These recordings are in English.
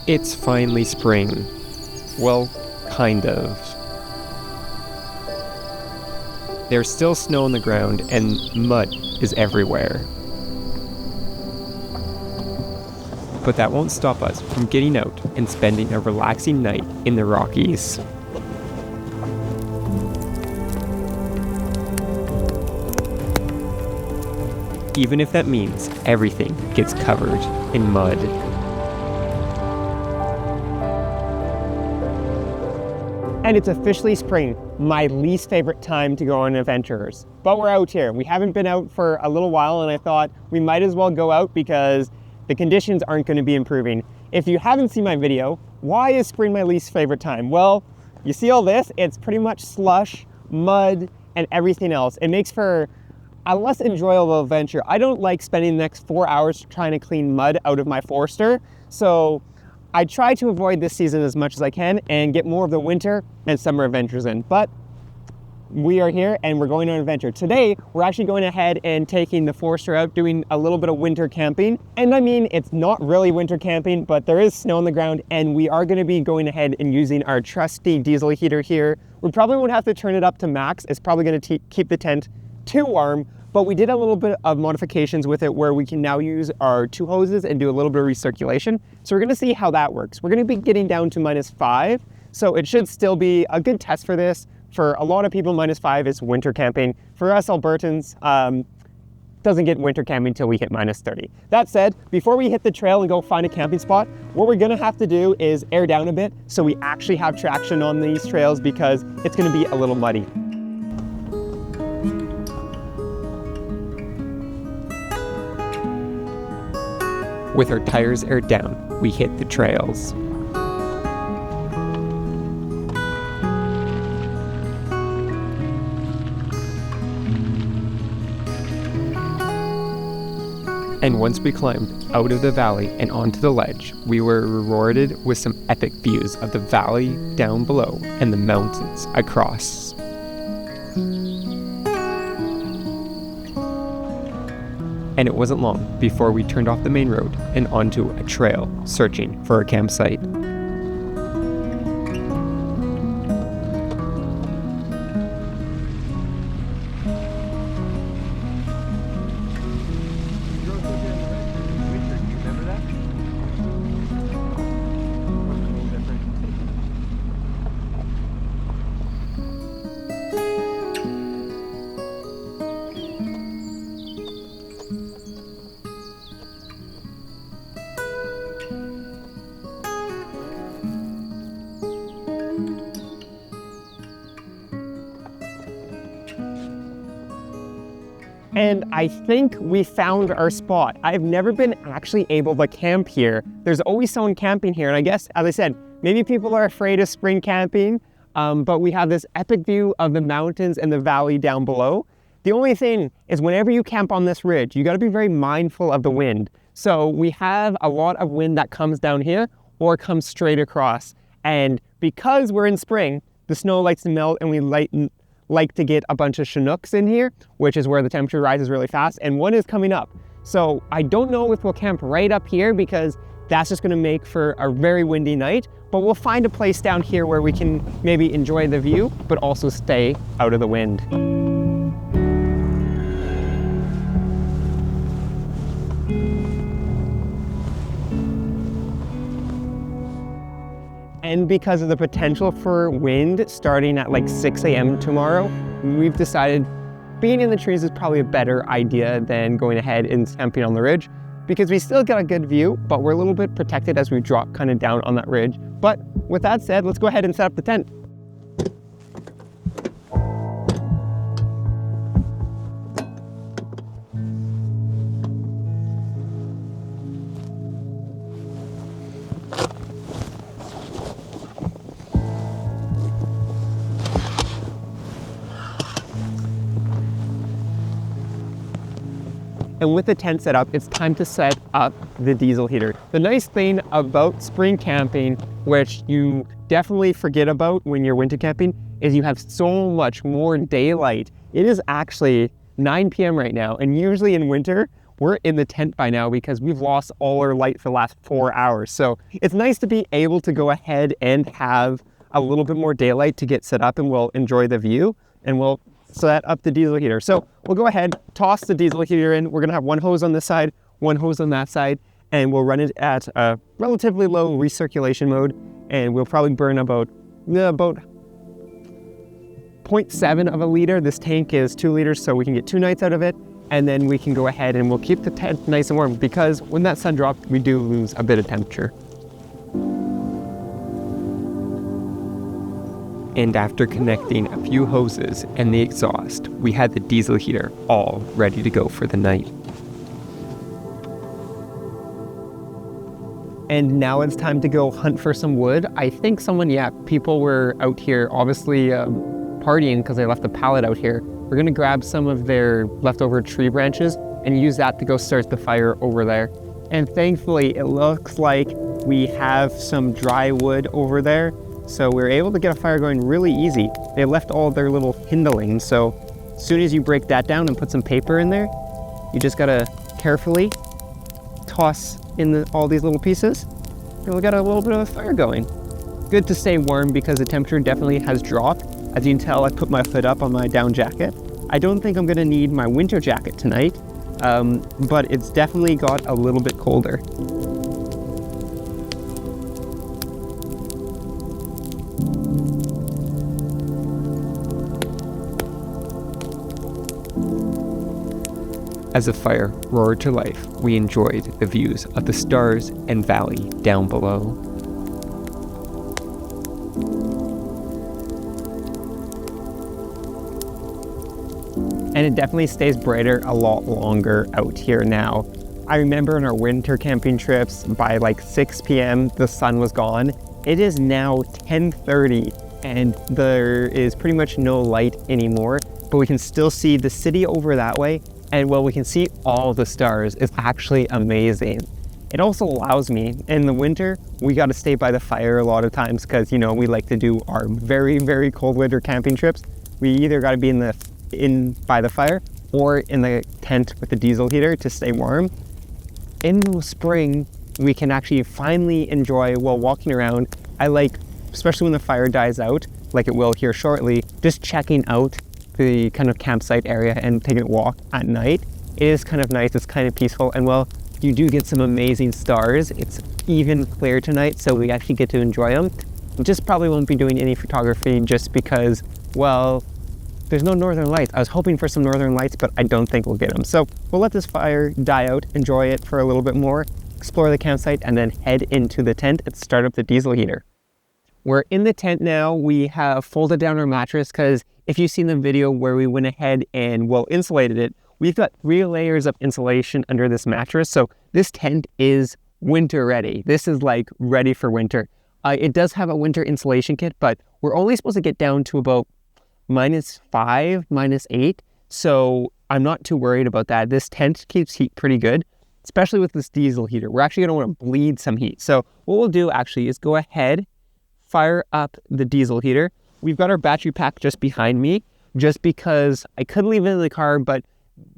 It's finally spring. Well, kind of. There's still snow on the ground and mud is everywhere. But that won't stop us from getting out and spending a relaxing night in the Rockies. Even if that means everything gets covered in mud. And it's officially spring, my least favorite time to go on adventures. But we're out here. We haven't been out for a little while, and I thought we might as well go out because the conditions aren't going to be improving. If you haven't seen my video, why is spring my least favorite time? Well, you see all this? It's pretty much slush, mud, and everything else. It makes for a less enjoyable adventure. I don't like spending the next 4 hours trying to clean mud out of my Forester, so I try to avoid this season as much as I can and get more of the winter and summer adventures in. But we are here and we're going on an adventure. Today, we're actually going ahead and taking the Forester out, doing a little bit of winter camping. And I mean, it's not really winter camping, but there is snow on the ground, and we are going to be going ahead and using our trusty diesel heater here. We probably won't have to turn it up to max. It's probably going to keep the tent too warm, but we did a little bit of modifications with it where we can now use our 2 hoses and do a little bit of recirculation. So we're gonna see how that works. We're gonna be getting down to -5, so it should still be a good test for this. For a lot of people, -5 is winter camping. For us Albertans, doesn't get winter camping until we hit -30. That said, before we hit the trail and go find a camping spot, what we're gonna have to do is air down a bit so we actually have traction on these trails because it's gonna be a little muddy. With our tires aired down, we hit the trails. And once we climbed out of the valley and onto the ledge, we were rewarded with some epic views of the valley down below and the mountains across. And it wasn't long before we turned off the main road and onto a trail searching for a campsite. And I think we found our spot. I've never been actually able to camp here. There's always someone camping here. And I guess, as I said, maybe people are afraid of spring camping, but we have this epic view of the mountains and the valley down below. The only thing is whenever you camp on this ridge, you gotta be very mindful of the wind. So we have a lot of wind that comes down here or comes straight across. And because we're in spring, the snow likes to melt and we like to get a bunch of Chinooks in here, which is where the temperature rises really fast, and one is coming up. So I don't know if we'll camp right up here because that's just gonna make for a very windy night, but we'll find a place down here where we can maybe enjoy the view, but also stay out of the wind. And because of the potential for wind starting at like 6 a.m. tomorrow, we've decided being in the trees is probably a better idea than going ahead and camping on the ridge, because we still got a good view, but we're a little bit protected as we drop kind of down on that ridge. But with that said, let's go ahead and set up the tent. And with the tent set up, it's time to set up the diesel heater. The nice thing about spring camping, which you definitely forget about when you're winter camping, is you have so much more daylight. It is actually 9 p.m. right now, and usually in winter, we're in the tent by now because we've lost all our light for the last 4 hours. So it's nice to be able to go ahead and have a little bit more daylight to get set up, and we'll enjoy the view, and we'll set up the diesel heater. So we'll go ahead, toss the diesel heater in. We're gonna have one hose on this side, one hose on that side, and we'll run it at a relatively low recirculation mode, and we'll probably burn about 0.7 of a liter. This tank is 2 liters, so we can get 2 nights out of it, and then we can go ahead and we'll keep the tent nice and warm, because when that sun drops, we do lose a bit of temperature. And after connecting a few hoses and the exhaust, we had the diesel heater all ready to go for the night. And now it's time to go hunt for some wood. I think people were out here obviously partying because they left a pallet out here. We're gonna grab some of their leftover tree branches and use that to go start the fire over there. And thankfully, it looks like we have some dry wood over there. So we're able to get a fire going really easy. They left all their little kindling. So as soon as you break that down and put some paper in there, you just gotta carefully toss in all these little pieces, and we got a little bit of a fire going. Good to stay warm because the temperature definitely has dropped. As you can tell, I put my hood up on my down jacket. I don't think I'm gonna need my winter jacket tonight, but it's definitely got a little bit colder. As the fire roared to life, we enjoyed the views of the stars and valley down below. And it definitely stays brighter a lot longer out here now. I remember on our winter camping trips, by like 6 p.m. the sun was gone. It is now 10:30 and there is pretty much no light anymore, but we can still see the city over that way. And well, we can see all the stars. It's actually amazing. It also allows me, in the winter, we got to stay by the fire a lot of times because, you know, we like to do our very, very cold winter camping trips. We either got to be in by the fire or in the tent with the diesel heater to stay warm. In the spring, we can actually finally enjoy while walking around. I like, especially when the fire dies out, like it will here shortly, just checking out the kind of campsite area and taking a walk at night. It is kind of nice, it's kind of peaceful, and well, you do get some amazing stars. It's even clear tonight, so we actually get to enjoy them. Just probably won't be doing any photography just because, well, there's no northern lights. I was hoping for some northern lights, but I don't think we'll get them. So we'll let this fire die out, enjoy it for a little bit more, explore the campsite, and then head into the tent and start up the diesel heater. We're in the tent now. We have folded down our mattress because if you've seen the video where we went ahead and, well, insulated it, we've got 3 layers of insulation under this mattress. So this tent is winter ready. This is like ready for winter. It does have a winter insulation kit, but we're only supposed to get down to about -5, -8. So I'm not too worried about that. This tent keeps heat pretty good, especially with this diesel heater. We're actually gonna wanna bleed some heat. So what we'll do actually is go ahead, fire up the diesel heater. We've got our battery pack just behind me, just because I could leave it in the car, but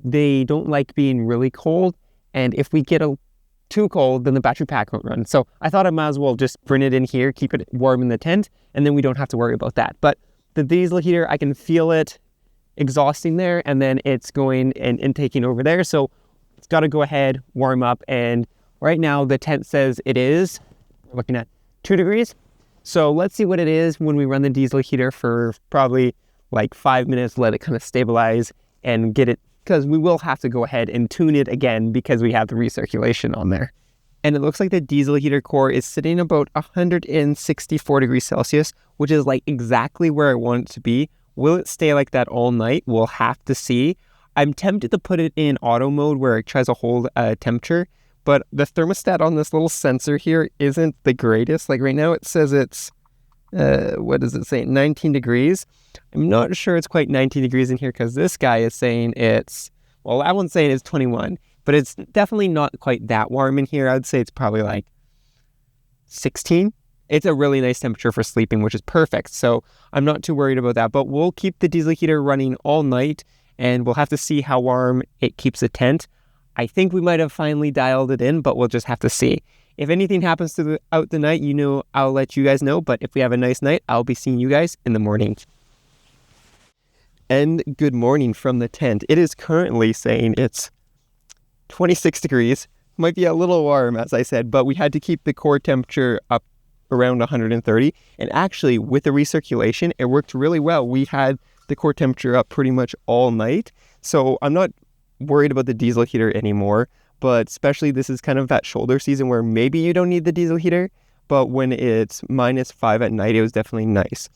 they don't like being really cold. And if we get too cold, then the battery pack won't run. So I thought I might as well just bring it in here, keep it warm in the tent, and then we don't have to worry about that. But the diesel heater, I can feel it exhausting there, and then it's going and taking over there. So it's got to go ahead, warm up. And right now the tent says we're looking at 2 degrees. So let's see what it is when we run the diesel heater for probably like 5 minutes, let it kind of stabilize and get it, because we will have to go ahead and tune it again because we have the recirculation on there. And it looks like the diesel heater core is sitting about 164 degrees Celsius, which is like exactly where I want it to be. Will it stay like that all night? We'll have to see. I'm tempted to put it in auto mode where it tries to hold a temperature, but the thermostat on this little sensor here isn't the greatest. Like right now it says it's, what does it say? 19 degrees. I'm not sure it's quite 19 degrees in here because this guy is saying it's, well, that one's saying it's 21, but it's definitely not quite that warm in here. I'd say it's probably like 16. It's a really nice temperature for sleeping, which is perfect. So I'm not too worried about that, but we'll keep the diesel heater running all night and we'll have to see how warm it keeps the tent. I think we might have finally dialed it in, but we'll just have to see. If anything happens throughout the night, I'll let you guys know. But if we have a nice night, I'll be seeing you guys in the morning. And good morning from the tent. It is currently saying it's 26 degrees. Might be a little warm, as I said, but we had to keep the core temperature up around 130. And actually, with the recirculation, it worked really well. We had the core temperature up pretty much all night. So I'm not worried about the diesel heater anymore. But especially this is kind of that shoulder season where maybe you don't need the diesel heater. But when it's -5 at night, it was definitely nice.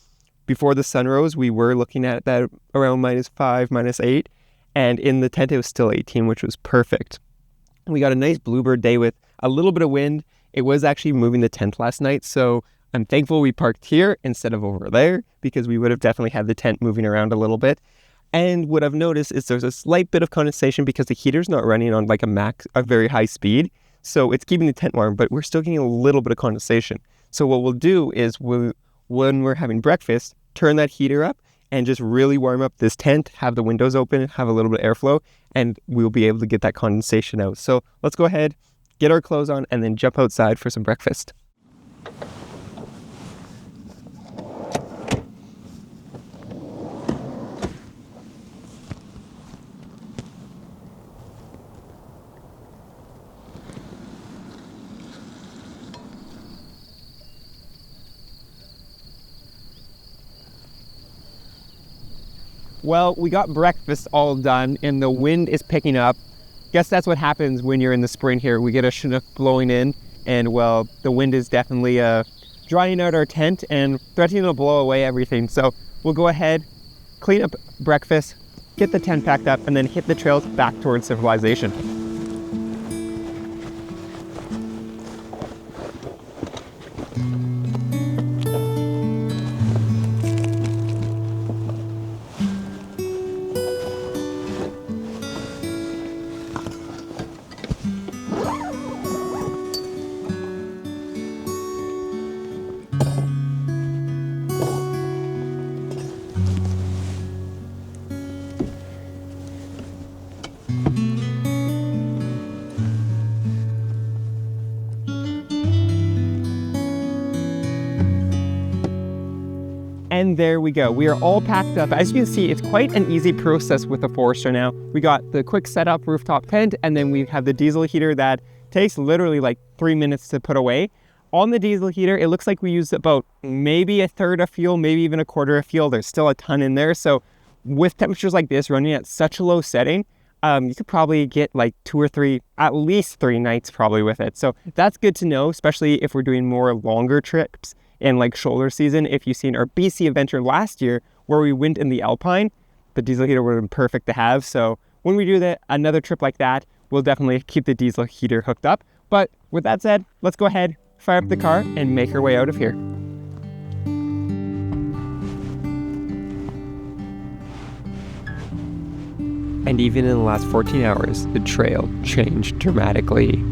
Before the sun rose, we were looking at that around -5, -8. And in the tent, it was still 18, which was perfect. We got a nice bluebird day with a little bit of wind. It was actually moving the tent last night. So I'm thankful we parked here instead of over there, because we would have definitely had the tent moving around a little bit. And what I've noticed is there's a slight bit of condensation because the heater's not running on like a very high speed. So it's keeping the tent warm, but we're still getting a little bit of condensation. So what we'll do is when we're having breakfast, turn that heater up and just really warm up this tent, have the windows open, have a little bit of airflow, and we'll be able to get that condensation out. So let's go ahead, get our clothes on, and then jump outside for some breakfast. Well, we got breakfast all done and the wind is picking up. Guess that's what happens when you're in the spring here. We get a Chinook blowing in and, well, the wind is definitely drying out our tent and threatening to blow away everything. So we'll go ahead, clean up breakfast, get the tent packed up, and then hit the trails back towards civilization. And there we go. We are all packed up. As you can see, it's quite an easy process with the Forester now. We got the quick setup rooftop tent, and then we have the diesel heater that takes literally like 3 minutes to put away. On the diesel heater, it looks like we used about maybe a third of fuel, maybe even a quarter of fuel. There's still a ton in there. So with temperatures like this running at such a low setting, you could probably get like 2 or 3, at least 3 nights probably with it. So that's good to know, especially if we're doing more longer trips in like shoulder season. If you've seen our BC adventure last year where we went in the Alpine, the diesel heater would have been perfect to have. So when we do another trip like that, we'll definitely keep the diesel heater hooked up. But with that said, let's go ahead, fire up the car and make our way out of here. And even in the last 14 hours, the trail changed dramatically.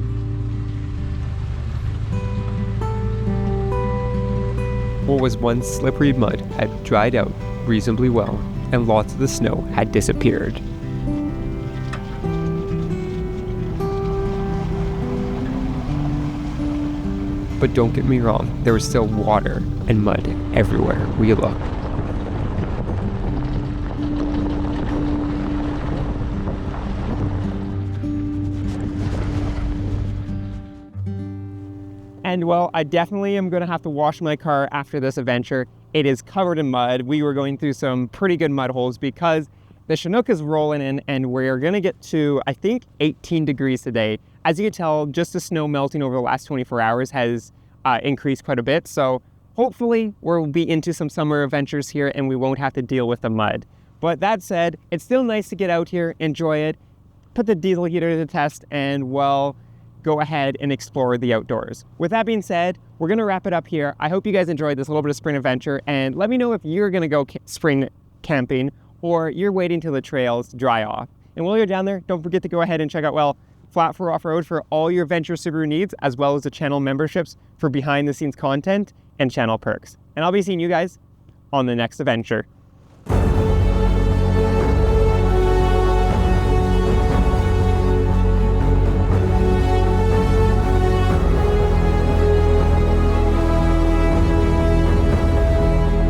What was once slippery mud had dried out reasonably well, and lots of the snow had disappeared. But don't get me wrong, there was still water and mud everywhere we looked. And well, I definitely am going to have to wash my car after this adventure. It is covered in mud. We were going through some pretty good mud holes because the Chinook is rolling in and we're going to get to, I think, 18 degrees today. As you can tell, just the snow melting over the last 24 hours has increased quite a bit. So hopefully we'll be into some summer adventures here and we won't have to deal with the mud. But that said, it's still nice to get out here, enjoy it, put the diesel heater to the test, and well, go ahead and explore the outdoors. With that being said, we're going to wrap it up here. I hope you guys enjoyed this little bit of spring adventure, and let me know if you're going to go spring camping or you're waiting till the trails dry off. And while you're down there, don't forget to go ahead and check out, well, Flat for Off-Road for all your Venture Subaru needs, as well as the channel memberships for behind the scenes content and channel perks. And I'll be seeing you guys on the next adventure.